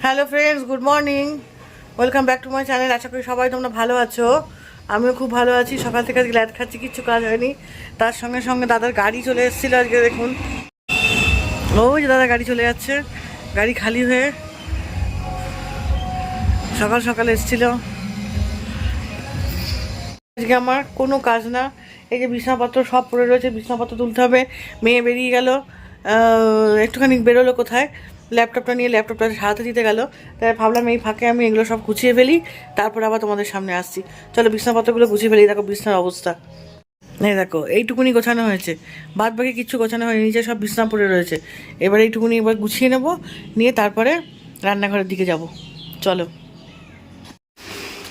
Hello friends, good morning. Welcome back to my channel. আশা করি সবাই তোমরা ভালো আছো। আমিও খুব ভালো আছি। সকাল থেকে আজকে ল্যাদ খাচ্ছি, কিচ্ছু কাজ হয়নি। তার সঙ্গে সঙ্গে দাদার গাড়ি চলে এসেছিলো আজকে। দেখুন, ওই যে দাদার গাড়ি চলে যাচ্ছে, গাড়ি খালি হয়ে সকাল সকাল এসেছিলো। আজকে আমার কোনো কাজ না। এই যে বিছানাপত্র সব পড়ে রয়েছে, বিছানাপত্র তুলতে হবে। মেয়ে বেরিয়ে গেল, একটুখানি বেরোলো কোথায়, ল্যাপটপটা নিয়ে ল্যাপটপটা সারাতে দিতে গেল। তাই ভাবলাম এই ফাঁকে আমি এগুলো সব গুছিয়ে ফেলি, তারপর আবার তোমাদের সামনে আসছি। চলো বিছানাপত্রগুলো গুছিয়ে ফেলি। দেখো বিছানার অবস্থা, এই দেখো এইটুকুনি গোছানো হয়েছে, বাদ বাকি কিচ্ছু গোছানো হয়নি। নিচে সব বিছানা পড়ে রয়েছে। এবার এইটুকুনি এবার গুছিয়ে নেব, নিয়ে তারপরে রান্নাঘরের দিকে যাব। চলো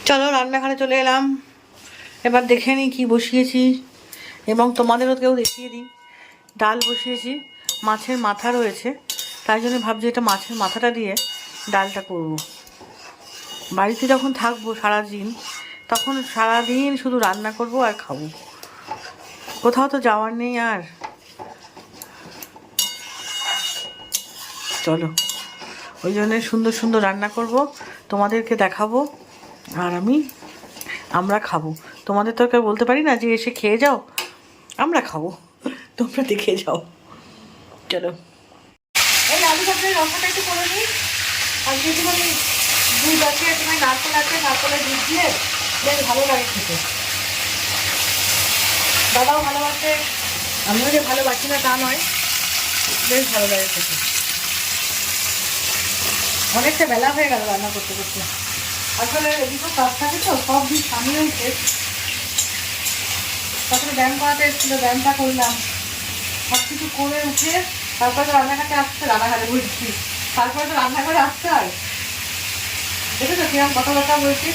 চলো রান্নাঘরে চলে এলাম। এবার দেখে নিই কী বসিয়েছি, এবং তোমাদেরও কেউ দেখিয়ে দিই। ডাল বসিয়েছি, মাছের মাথা রয়েছে, তাই জন্য ভাবছি এটা মাছের মাথাটা দিয়ে ডালটা করব। বাড়িতে যখন থাকবো সারাদিন, তখন সারাদিন শুধু রান্না করব আর খাবো, কোথাও তো যাওয়ার নেই আর। চলো, ওই জন্য সুন্দর সুন্দর রান্না করব, তোমাদেরকে দেখাবো, আর আমরা খাবো। তোমাদের তো কেউ বলতে পারি না যে এসে খেয়ে যাও, আমরা খাবো, তোমরা দেখে যাও। চলো, এই আলু ভাতের রসাটা একটু করে নিই। আজকে একটুখানি দুধ আছে, একটুখানি নারকেল আছে, নারকেলের দুধ দিয়ে বেশ ভালো লাগে খেতে। দাদাও ভালোবাসে, আমিও যে ভালোবাসি না তা নয়, বেশ ভালো লাগে খেতে। অনেকটা বেলা হয়ে গেল রান্না করতে করতে। আসলে এদিকেও কাজ থাকে তো, সব দিক সামনে হয়েছে। তারপরে ব্যায়াম করাতে এসেছিল, ব্যায়ামটা করলাম, সব কিছু করে উঠে তারপরে তো রান্নাঘাটে আসতে, রান্নাঘাটে বলছি, তারপরে তো রান্নাঘরে আসতে হয়। দেখেছো কিরম কত কথা বলছি।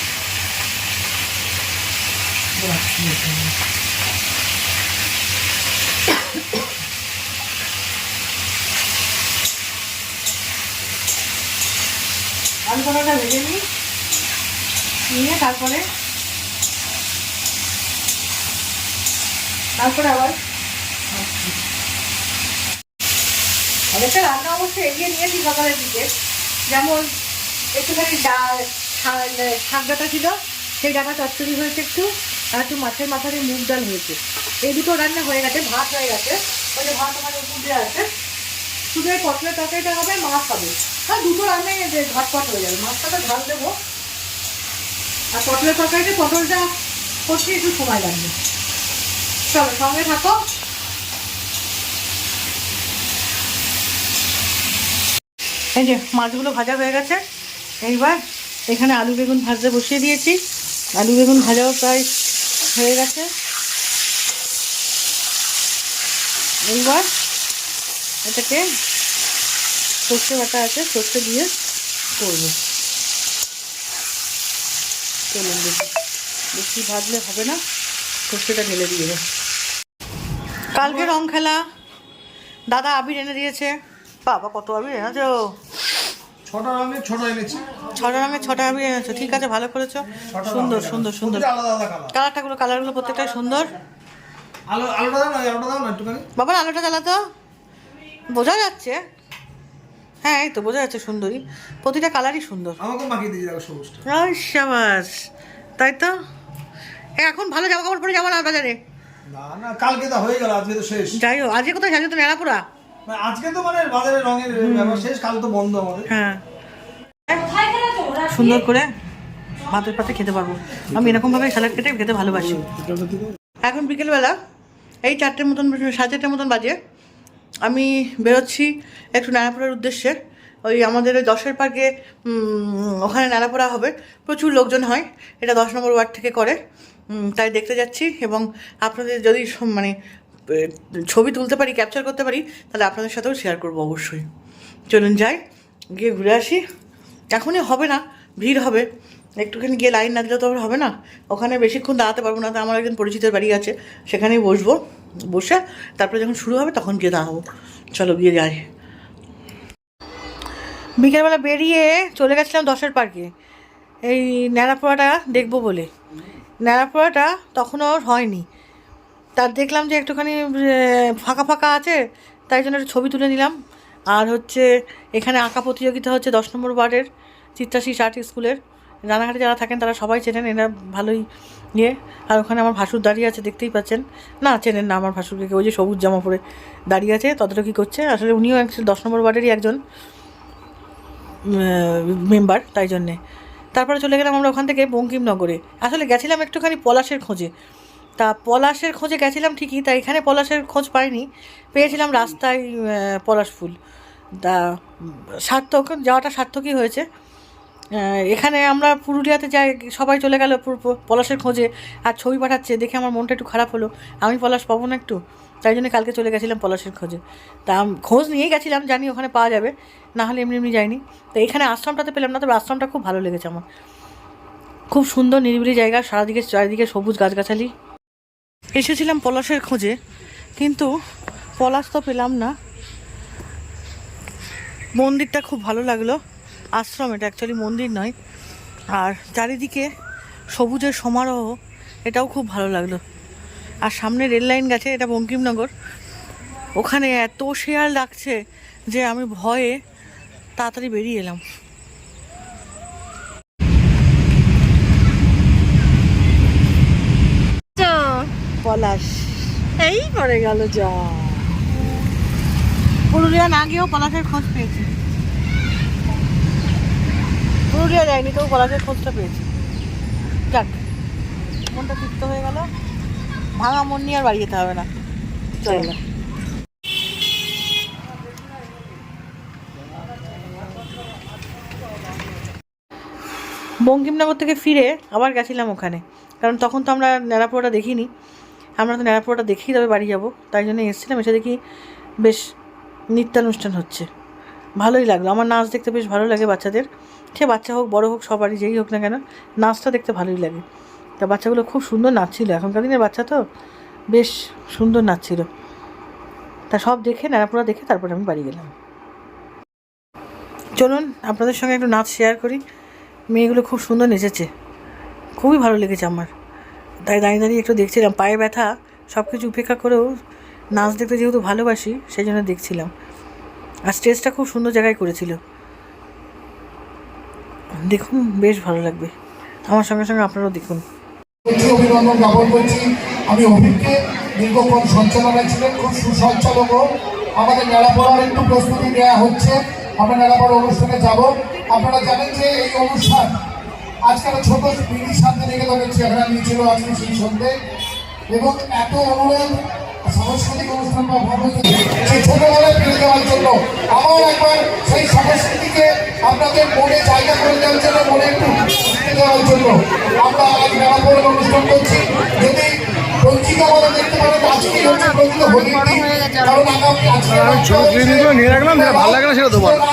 আলু কলাটা ভেজে নিই, নিয়ে তারপরে আবার অনেকটা রান্না অবশ্যই এগিয়ে নিয়েছি সকালের দিকে। যেমন একটুখানি ডাল, শাক ডাটা ছিল, সেই ডাটা চচ্চড়ি হয়েছে একটু, আর একটু মাছের মাথা দিয়ে মুগ ডাল হয়েছে। এই দুটো রান্না হয়ে গেছে, ভাত হয়ে গেছে। ওই যে ভাত আমার উপর দিয়ে আছে, শুধু এই পটলের তরকারিটা হবে, মাছ হবে। আর দুটো রান্নাই ঝটপট হয়ে যাবে। মাছটা তো ঝাল দেবো, আর পটলের তরকারিতে পটলটা করতে একটু সময় লাগবে। চলো সঙ্গে থাকো। এই যে মাছগুলো ভাজা হয়ে গেছে। এইবার এখানে আলু বেগুন ভাজতে বসিয়ে দিয়েছি। আলু বেগুন ভাজাও প্রায় হয়ে গেছে। এইবার এটাকে সর্ষে বাটা আছে, সর্ষে দিয়ে করবো। চলুন দেখি, বেশি ভাজলে হবে না, সর্ষেটা ঢেলে দিয়ে দেবো। কালকে রং খেলা, দাদা আবির এনে দিয়েছে। বাবা কত আবির এনেছো! ছটা রঙের ছটা আবির এনেছো, ঠিক আছে, ভালো করেছো। সুন্দর সুন্দর সুন্দর কালারগুলো প্রত্যেকটাই সুন্দর। বাবার আলোটা জ্বালা তো, বোঝা যাচ্ছে। হ্যাঁ এই তো বোঝা যাচ্ছে, সুন্দরী, প্রতিটা কালারই সুন্দর। শাবাশ, তাই তো। এখন ভালো জামা কাপড় পরে যাবো না বাজারে? না কালকে তো হয়ে গেল, আজকে তো শেষ। যাই হোক, আজকে কোথায়? আজকে তো নেড়াপুরা। আজকে তো মানে বাজারে রঙের ব্যাপার শেষ, কাল তো বন্ধ আমাদের। হ্যাঁ, সুন্দর করে ভাতের পাতে খেতে পারবো। আমি এরকমভাবে স্যালাড কেটে খেতে ভালোবাসি। এখন বিকেলবেলা এই 4টের মতন, 4:30 মতন বাজে। আমি বেরোচ্ছি একটু নাড়াপোড়ার উদ্দেশ্যে। ওই আমাদের ওই 10-এর পার্কে, ওখানে নাড়াপোড়া হবে, প্রচুর লোকজন হয়। এটা 10 নম্বর ওয়ার্ড থেকে করে, তাই দেখতে যাচ্ছি। এবং আপনাদের যদি মানে ছবি তুলতে পারি, ক্যাপচার করতে পারি, তাহলে আপনাদের সাথেও শেয়ার করবো অবশ্যই। চলুন যাই, গিয়ে ঘুরে আসি। এখনই হবে না, ভিড় হবে, একটুখানি গিয়ে লাইন না দিলে তো হবে না। ওখানে বেশিক্ষণ দাঁড়াতে পারবো না, তো আমার একজন পরিচিতের বাড়ি আছে, সেখানেই বসবো। বসে তারপরে যখন শুরু হবে তখন গিয়ে দাঁড়াবো। চলো গিয়ে যাই। বিকেলবেলা বেরিয়ে চলে গেছিলাম 10-এর পার্কে এই ন্যাড়াপোড়াটা দেখবো বলে। ন্যাড়াপোড়াটা তখনও হয়নি, তার দেখলাম যে একটুখানি ফাঁকা ফাঁকা আছে, তাই জন্য একটু ছবি তুলে নিলাম। আর হচ্ছে এখানে আঁকা প্রতিযোগিতা হচ্ছে 10 নম্বর ওয়ার্ডের চিত্রাশিস আর্ট স্কুলের। রানাঘাটে যারা থাকেন তারা সবাই চেনেন, এরা ভালোই ইয়ে। আর ওখানে আমার ভাসুর দাঁড়িয়ে আছে, দেখতেই পাচ্ছেন। না, চেনেন না আমার ভাসুরকে, ওই যে সবুজ জামা পরে দাঁড়িয়ে আছে, ততটা কী করছে আসলে উনিও 10 নম্বর ওয়ার্ডেরই একজন মেম্বার, তাই জন্যে। তারপরে চলে গেলাম আমরা ওখান থেকে বঙ্কিমনগরে। আসলে গেছিলাম একটুখানি পলাশের খোঁজে। তা পলাশের খোঁজে গেছিলাম ঠিকই, তা এখানে পলাশের খোঁজ পাইনি, পেয়েছিলাম রাস্তায় পলাশ ফুল। তা সার্থক, যাওয়াটা সার্থকই হয়েছে। এখানে আমরা পুরুলিয়াতে যাই, সবাই চলে গেল পলাশের খোঁজে, আর ছবি পাঠাচ্ছে দেখে আমার মনটা একটু খারাপ হলো। আমি পলাশ পাবো না একটু, তাই জন্য কালকে চলে গেছিলাম পলাশের খোঁজে। তা খোঁজ নিয়েই গেছিলাম, জানি ওখানে পাওয়া যাবে, না হলে এমনি এমনি যাইনি। তো এখানে আশ্রমটাতে পেলাম না, তবে আশ্রমটা খুব ভালো লেগেছে আমার। খুব সুন্দর নিরিবিলি জায়গা, চারিদিকে সবুজ গাছগাছালি। এসেছিলাম পলাশের খোঁজে, কিন্তু পলাশ তো পেলাম না। মন্দিরটা খুব ভালো লাগলো, আশ্রম এটা অ্যাকচুয়ালি মন্দির নয়। আর চারিদিকে সবুজের সমারোহ, এটাও খুব ভালো লাগলো। আর সামনে রেল লাইন গেছে, এটা বঙ্কিমনগর। ওখানে এত শেয়াল ডাকছে যে আমি ভয়ে তাড়াতাড়ি বেরিয়ে এলাম। পলাশ এই পড়ে গেল, যা পুরুলিয়া না গিয়েও পলাশের খোঁজ পেয়েছি। পুরুলিয়া যায়নি তো পলাশের খোঁজটা পেয়েছি। যাক, মনটা তৃপ্ত হয়ে গেল। ভাঙা মন নিয়ে আর বাড়ি যেতে হবে না, চলো। বঙ্কিমনগর থেকে ফিরে আবার গেছিলাম ওখানে, কারণ তখন তো আমরা ন্যাড়াপোড়াটা দেখিনি। আমরা তো ন্যাড়াপোড়াটা দেখেই তবে বাড়ি যাব, তাই জন্য এসেছিলাম। এসে দেখি বেশ নৃত্যানুষ্ঠান হচ্ছে, ভালোই লাগলো। আমার নাচ দেখতে বেশ ভালো লাগে বাচ্চাদের, সে বাচ্চা হোক বড় হোক সবারই, যেই হোক না কেন নাচটা দেখতে ভালোই লাগে। তা বাচ্চাগুলো খুব সুন্দর নাচছিল, এখনকার দিনের বাচ্চা তো বেশ সুন্দর নাচছিল। তা সব দেখে ন্যাড়াপোড়া দেখে তারপরে আমি বাড়ি গেলাম। চলুন আপনাদের সঙ্গে একটু নাচ শেয়ার করি। মেয়েগুলো খুব সুন্দর নেচেছে, খুবই ভালো লেগেছে আমার। তাই দাঁড়িয়ে দাঁড়িয়ে একটু দেখছিলাম, পায়ে ব্যথা সব কিছু উপেক্ষা করেও নাচ দেখতে যেহেতু ভালোবাসি সেই জন্য দেখছিলাম। আর স্টেজটা খুব সুন্দর জায়গায় করেছিল, দেখুন বেশ ভালো লাগবে। আমার সঙ্গে সঙ্গে আপনারাও দেখুন। অভিনন্দন জ্ঞাপন করছি। আমি অভিজ্ঞকে দীর্ঘক্ষণ সঞ্চালনায় ছিলেন, খুব সুসঞ্চালকও। আমাদের ন্যাড়াপড়ার একটু প্রস্তুতি নেওয়া হচ্ছে, আমরা ন্যাড়াপড়া অনুষ্ঠানে যাব। আপনারা জানেন যে এই অনুষ্ঠান আজকাল ছোট মিনি শান্তিনিকেতনের চেহারা নিয়েছিল আজকে সেই সন্ধ্যে, এবং এত অনুরোধ সাংস্কৃতিক অনুষ্ঠান বা সেই ছোটবেলায় ফিরে যাওয়ার জন্য, আবার একবার সেই সংস্কৃতিকে আপনাদের মনে জায়গা করে দেওয়ার জন্য, মনে একটু দেওয়ার জন্য আমরা আজ ন্যাড়াপড়ার অনুষ্ঠান করছি। যদি পঞ্চিকা বলে দেখতে পারেন, আজকেই হচ্ছে প্রকৃত হোলির দিন, কারণ আগামী আজকে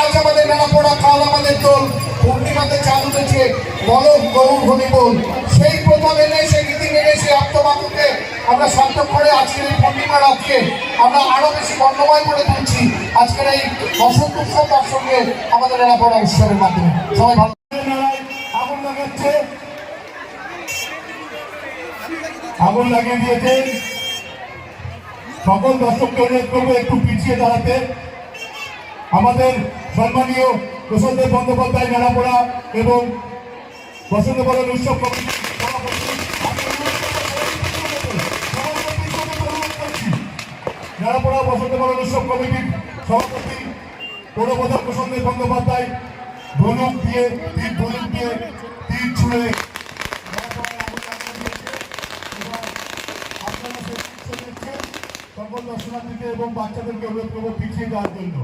আজ আমাদের ন্যাড়াপড়া, কাল আমাদের দোল, পূর্ণিমাতে চাঁদ উঠেছে, বলো গৌর হোলি বল। সেই প্রথা মেনে, সেই রীতি মেনে, সেই আত্মবাকুকে আমরা সার্থক করে আজকের এই পূর্ণিমা রাতকে আমরা আরো বেশি বর্ণময় করে তুলছি আজকের এই বসন্ত উৎসব, তার সঙ্গে আমাদের ন্যাড়াপড়া উৎসবের মাধ্যমে। সবাই ভালো আগুন লাগাচ্ছে, আগুন লাগিয়ে দিয়েছে। সকল দর্শককে অনুরোধ করবো একটু পিছিয়ে দাঁড়াতে। আমাদের সম্মানীয় প্রসন্নদেব বন্দ্যোপাধ্যায় ন্যাড়াপড়া এবং বসন্ত বরণ উৎসব কমিটির সভাপতি, ন্যাড়াপড়া বসন্ত বরণ উৎসব কমিটির সভাপতি পৌরপ্রধান প্রসন্নদেব বন্দ্যোপাধ্যায় ধনুক দিয়ে তীর ছুঁড়ে সকল দর্শনার্থীকে এবং বাচ্চাদেরকে অনুরোধ করবো পিছিয়ে যাওয়ার জন্য।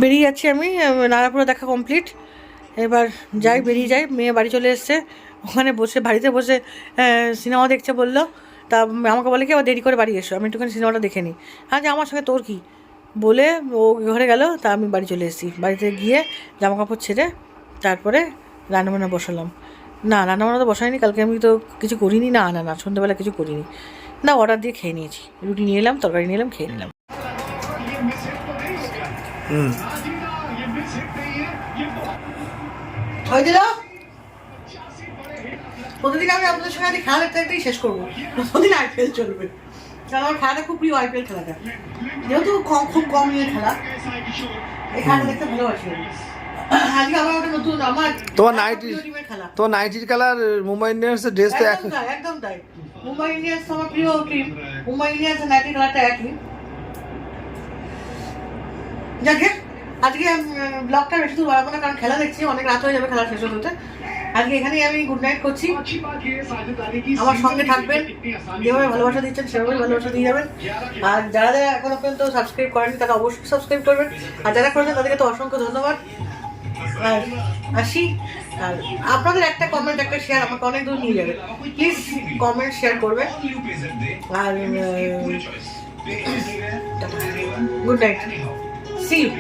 বেরিয়ে যাচ্ছি আমি, নারাপুরে দেখা কমপ্লিট। এবার যাই, বেরিয়ে যাই। মেয়ে বাড়ি চলে এসছে, ওখানে বসে বাড়িতে বসে সিনেমা দেখছে বললো। তা আমাকে বলে কি আবার দেরি করে বাড়ি এসো, আমি একটুখানি সিনেমাটা দেখে নিই। যে আমার সঙ্গে তোর কী বলে ও ঘরে গেল। তা আমি বাড়ি চলে এসেছি। বাড়িতে গিয়ে জামা কাপড় ছেড়ে তারপরে রান্নাবান্না বসালাম। না, রান্নাবান্না তো বসাইনি, কালকে আমি তো কিছু করিনি। না না না, সন্ধ্যেবেলা কিছু করিনি। না, অর্ডার দিয়ে খেয়ে নিয়েছি। রুটি নিয়ে এলাম, তরকারি নিয়ে এলাম, খেয়ে নিলাম। দিল প্রতিদিন আমি আপনাদের সঙ্গে আজ খেলা দেখতে দেখতেই শেষ করবো। প্রতিদিন IPL চলবে, কারণ আমার খেলাটা খুব প্রিয়। IPL খেলাটা যেহেতু খুব কম নিয়ে খেলা, এই খেলাটা দেখতে ভালোবাসি। আজকে আমার ওটা নতুন, আমার তোমার নাইটি টিমের খেলা। তোমার নাইটির কালার মুম্বাই ইন্ডিয়ান্সের ড্রেস তো একদম তাই, একদম তাই। মুম্বাই ইন্ডিয়ান্স আমার প্রিয় টিম। মুম্বাই ইন্ডিয়ান্সের নাইটি খেলাটা একই। যাকে আজকে ব্লগটা বেশি দূর বাড়াবো না, কারণ খেলা দেখছি, অনেক রাত হয়ে যাবে খেলা শেষ হতে। আজকে এখানেই আমি গুড নাইট করছি। আমার সঙ্গে থাকবেন, যেভাবে ভালোবাসা দিচ্ছেন সেভাবেই ভালোবাসা দিয়ে যাবেন। আর যারা যারা এখনো পর্যন্ত সাবস্ক্রাইব করেনি তারা অবশ্যই সাবস্ক্রাইব করবেন, আর যারা করেছেন তাদেরকে তো অসংখ্য ধন্যবাদ। আর আসি, আর আপনাদের একটা কমেন্ট, একটা শেয়ার আমাকে অনেক দূর নিয়ে যাবে। প্লিজ কমেন্ট শেয়ার করবেন। আর গুড নাইট, সি ইউ।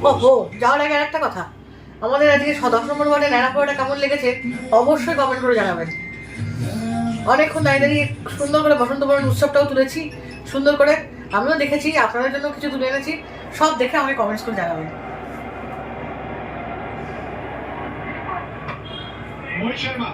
ওহো, যাওয়ার আগে আরেকটা কথা, আমাদের আজকে 10 নম্বর ওয়ার্ডে ন্যাড়াপোড়াটা কেমন লেগেছে অবশ্যই কমেন্ট করে জানাবেন। অনেকক্ষণ দাঁড়িয়ে দাঁড়িয়ে সুন্দর করে বসন্ত বরণ উৎসবটাও তুলেছি সুন্দর করে, আমিও দেখেছি, আপনাদের জন্য কিছু তুলে এনেছি। সব দেখে আমাকে কমেন্টস করে জানাবেন। Mohit Sharma.